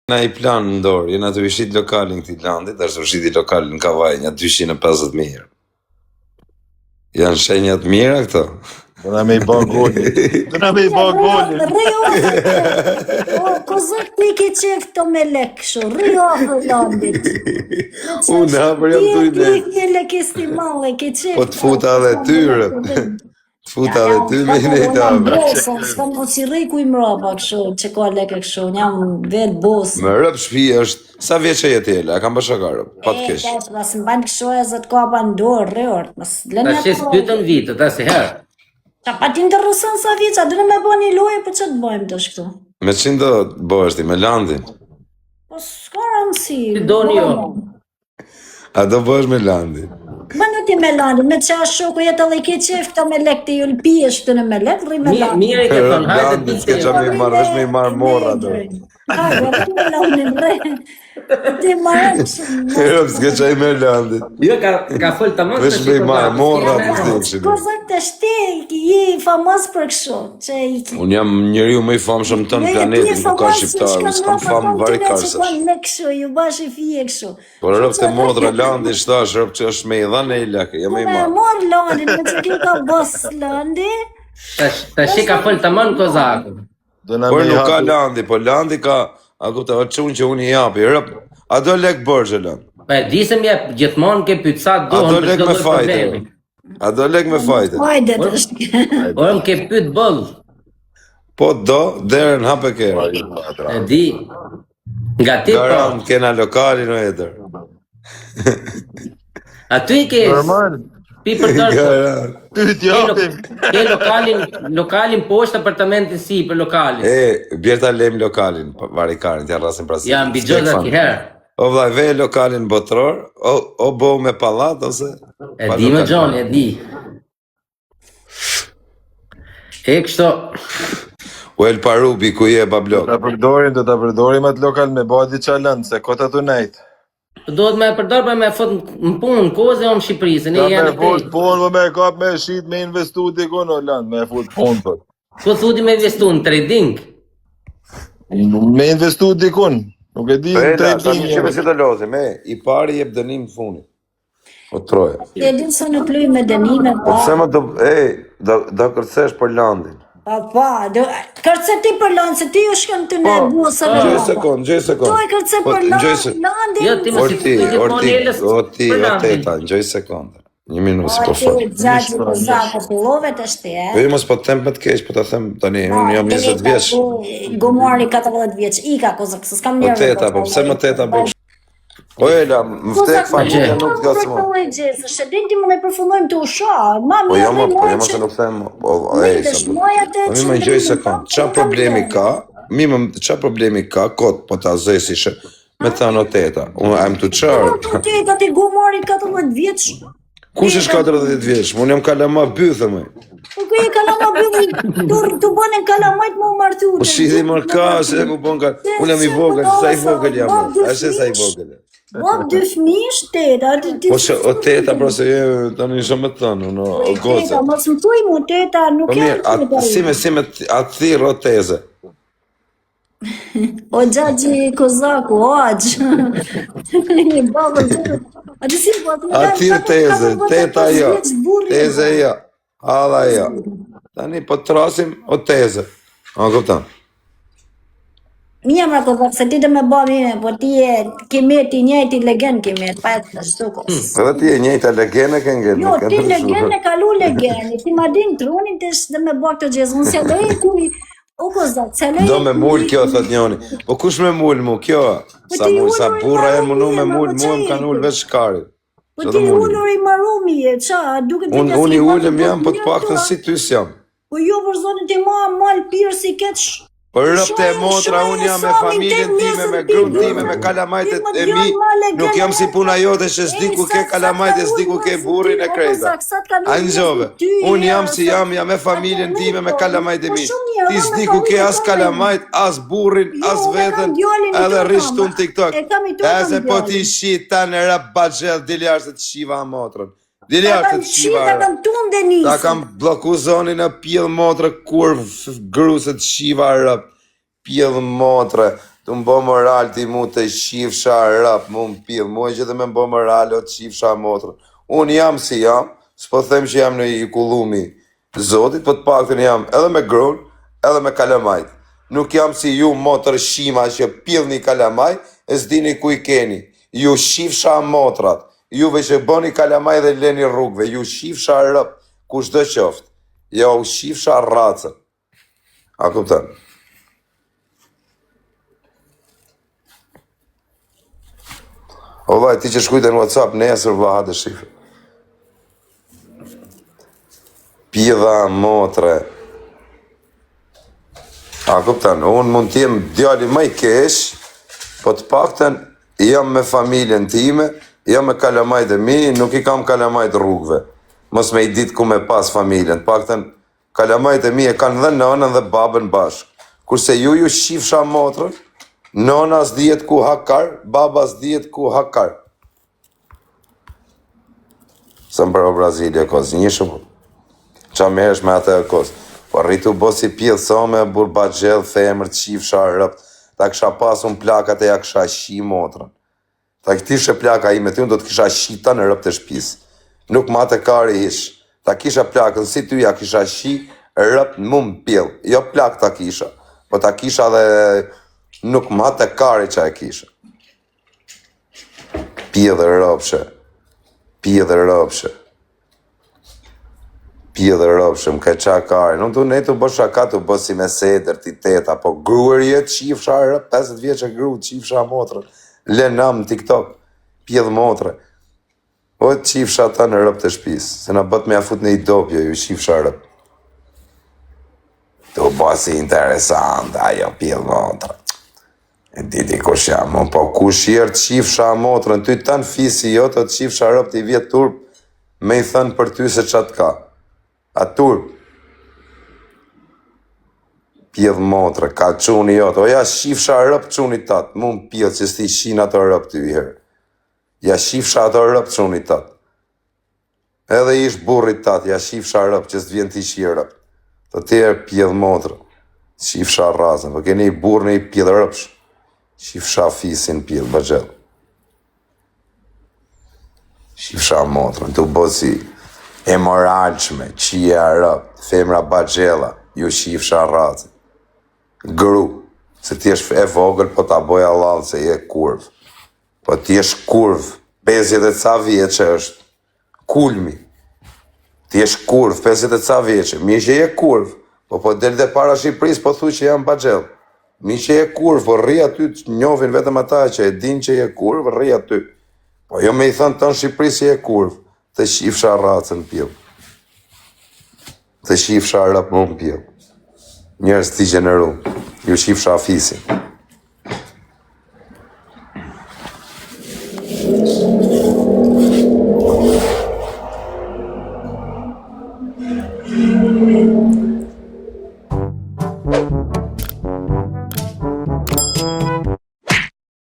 Na I plan në dorë, jena të vishit lokalin këtij landit, është vishiti lokal në Kavaj, një 250.000 euro. Janë shenjat mira këto. Dona me I bë golin. Dona me I bë golin. Kozak ti ke qef këto me lek kështu, rri afër landit. Unë hapër jam tu I Ti ke lek estimale, ke qef. Po të futa dhe tyre. Të futa dhe ty me I nejtë hapër. S'kam po si rri ku I mrapa kështu, që ka lek kështu, jam vetë bosë. Me rëp shpi është, sa vjeqe jetë jele, a kam bësha karë, pa të kesh. Mas më banë kështu e zëtë kapa në dorë, rrëort. Ta shes pytën vitë, ta se herë. Qa pa ti ndërrësën sa vjeqa, dëne me bo një loje, për që të bojmë të shkëtu? Me qënë do të bësh ti, me landin? Po s'ka rëndësi. Ti do një jo. A do bësh me landin? Më në ti me landin, me qa shoku jetë edhe I ke qef këta me lek të ju lëpijesh të në me lek, rri me landin. Mirë I ke thonë, hajde Landin, ti s'ke qa me I marrë, vesh me I marrë morra do. Hajde, ti me landin, bre. Ti marrë shumë. Rëp, s'ke qa I me landin. Jo, ka folë të mos Vesh me I marrë morra të shteqin. Kozak të shte, je I famos për kështu, që I ki. Unë jam njeriu më I famshëm të në planetin, ku ka shqiptarë, s'kam famë vari karsësh. Me kështu, ju bash I fije kështu. Por rëp të modra landi, shtash, rëp që është me I dhanë e I leke, jam e I Me marrë. mor landin, me që ki ka bos landi. Ta shi ka folë të mënë Kozaku. Dona Por me I nuk ka hapë. landi, po landi ka, a kupta, o qunë që unë I japi, rëp, a do lek bërgjë land? Pa e di se mje gjithmonë ke pytë sa A do dohën për lek me shkëlloj fajte? problemi. A do lek me fajte? Hajde të shke. Orëm ke pytë bëllë, Po do, derën hape kera. e di. Nga ti po, Garant, kena lokalin o edër. aty I ke Normal. pi për tërë. Garant. Ty t'japim. Ke lokalin poshtë apartamentin si për lokalin. Bjerta lem lokalin, varikarin, t'ja rrasin prasin. Ja, mbi gjëza ki herë. O vllaj, ve lokalin botror, o bo me pallat, ose... E di me Gjoni, e di. E kështo, O el parubi ku je bablok. Do ta përdorim atë lokal me badi çalan, se kota tu nejt. do të me përdor për me fot në punë, në koze o në Shqipëri, se ne Ta me janë fut të punë, me kap me shit, me investu dikun o land, me fut punë për. Po thudi me investu në trading. Me investu dikun. Nuk e di në trading. Si të lozi, me, I pari jep dënim të funit. O troje. E din se nuk luj me dënime, Po pa. pse më do kërcesh për landin. Pa, kërce ti për landë, se ti u shkën të ne busëve. Gjoj sekund. To e kërce për landin. Jo, ti më si të gjithmonë elës për O landin. teta, gjoj sekund. Një minutë si po Ti fol. gjatë për zako, fillove të shte, Po jo mos po të them më të keq, po ta them tani, unë jam 20 vjeç. Gomari 14 vjeç, Ika kozak, se s'kam Po njerë. teta, po pse më teta bëj? O Ela, më vdek familja nuk të gasmon. Se din ti më ne përfundojmë të usha, ma Po mirë jo më, rri se nuk them, Dëshmoja mi më gjoj sekund. Qa problemi ka? Qa problemi ka? Kot, po ta zesishe. Me thënë o teta, unë am të qarë. Po teta ti gomari 14 vjeç. Kush është 40 vjeç? Unë jam kalama bythë, më. Po ku e kalama bëni, të bënen kalamajt më martu. Po shidhi mërë ka, se mu bon ka... Unë jam I vogël, sa I vogël jam. A se sa I vogël. Bab dy fëmijësh teta. Po që o teta, pra se tani shumë të thënë, unë o goca. Teta, mos më thuj mu teta, nuk Po mirë, si me atë thirë o teze. O gjagji kozaku, o aqë. Një babë të... A të si po të Atyr teze, teta jo, teze jo, hala jo. Tani po të trasim o teze. A këpëtan? Mija më kozak, se ti të me ba mime, po ti e kemet I njëjti legend kemet, pa e të shtukos. Edhe ti e njëjta legene ke ngell. Jo, ti legend e kalu legend, ti ma din trunin të dhe me ba këtë gjezë, unë se lej kuri, o kozak, se lej... Do me mull kjo, thot njoni. Po kush me mull mu, kjo? Sa burra e munu me mull, mu më kanë ull veç shkari. Po ti ullur I marumi e, qa, duke të Unë I ullëm jam, po të pakten si tys jam. Po jo, për zonin ti ma mal pirë si keq... Për rëpte e motra, unë jam me familjen time, me grunë time, me kalamajtet e mi, nuk jam si puna jote që s'di ku ke kalamajt e s'di ku ke burin e krejta. A në gjove, unë jam si jam me familjen time, me kalamajt e mi. Ti s'di ku ke as kalamajt, as burin, as vetën, edhe rishtu në TikTok. E se po ti shi ta në rap bagjel diljar se të shiva motrën. Dili Ta jashtë kam të qirë, shiva ta rëp. kam tunë dhe Ta nisë. kam bloku zonin e pjellë motre kur grusët shiva rëp. Pjellë motre. Të mbo moral ti mu të shifsha rëp. Mu më pjellë. Mu e gjithë me mbo moral o të shifsha motre. Unë jam si jam. S'po them që jam në i kullumi zotit. Po të paktën jam edhe me grun, edhe me kalamajt. Nuk jam si ju motër shima që pjellë një kalamaj. E s'dini ku i keni. Ju shifsha motrat. Juve që bëni kalamaj dhe leni rrugve, ju shifsha rëp, kush dë qoftë, ja u shifsha racën. A kuptën? O vaj, ti që shkujte në WhatsApp, nesër vlaha të shifë. Pjedha, motre. A kuptën? Unë mund t'jem djali maj kesh, po të pakten, jam me familjen time, jam me kalamajt e mi, nuk i kam kalamajt rrugve. Mos me i ditë ku me pas familjen. Pakten, kalamajt e mi e kanë dhe nënën dhe babën bashkë. Kurse ju shifsha motrën, nëna s'dijet ku hakar, baba s'dijet ku hakar. Së më bërë Brazilje kos, një shumë. Qa meresh me atë e kos. Po rritu bo si pjellë some, burba gjellë, femër, qifsha, rëpt. Ta kësha pasun plakat e ja kësha shi motrën. Ta këtishe plaka i me ty, unë do të kisha shita në rëp të shpis. Nuk ma të kari ish. Ta kisha plakën, si ty ja kisha shi, rëp në më pjellë. Jo plak ta kisha, po ta kisha dhe nuk ma të kari që e kisha. Pjellë rëpshe. Pjellë rëpshe. Pjellë rëpshe, më ke qa kari. Nuk të ne të bësha ka të bësi me seder, ti teta, po gruër jetë qifsha rëp, 50 vjeqe gru, qifsha motrën. Le nam TikTok, pjedh motre. O të qifsha ta në rëp të shpis, se na bët me afut në i dopjo, ju qifsha rëp. Tu bësi interesant, ajo pjedh motre. E diti kush jam, po kush jerë qifsha motrën, ty tanë fisi jo të qifsha rëp të i vjetë turp, me i thënë për ty se qatë ka. A turp. Pjedh motre, ka quni jotë, o ja shifsha rëp quni tatë, mu më pjedh që s'ti shina të rëp të i herë. Ja shifsha të rëp quni tatë. Edhe ish burrit tatë, ja shifsha rëp që s'vjen t'i shi rëp. Të tjerë pjedh motre, shifsha razën, po keni i burë në i pjedh rëpsh. Shifsha fisin pjedh bëgjell. Shifsha motre, të bësi e moralqme, qia rëp, femra bëgjella, ju shifsha razën. Gru, se ti është e vogël, po ta boja lalë se je kurv. Po ti është kurv, 50 e ca vjeqe është kulmi. Ti është kurv, 50 e ca vjeqe, mi që je kurv, po del dhe para Shqipëris, po thu që jam bëgjell. Mi që je kurv, po rri aty të njofin vetëm ata që e din që je kurv, rri aty. Po jo me i thënë të në Shqipëris që je kurv, të shifsha racën pjell. Të shifsha rap më pjell. Njerës t'i gjeneru, ju shifsha fisin.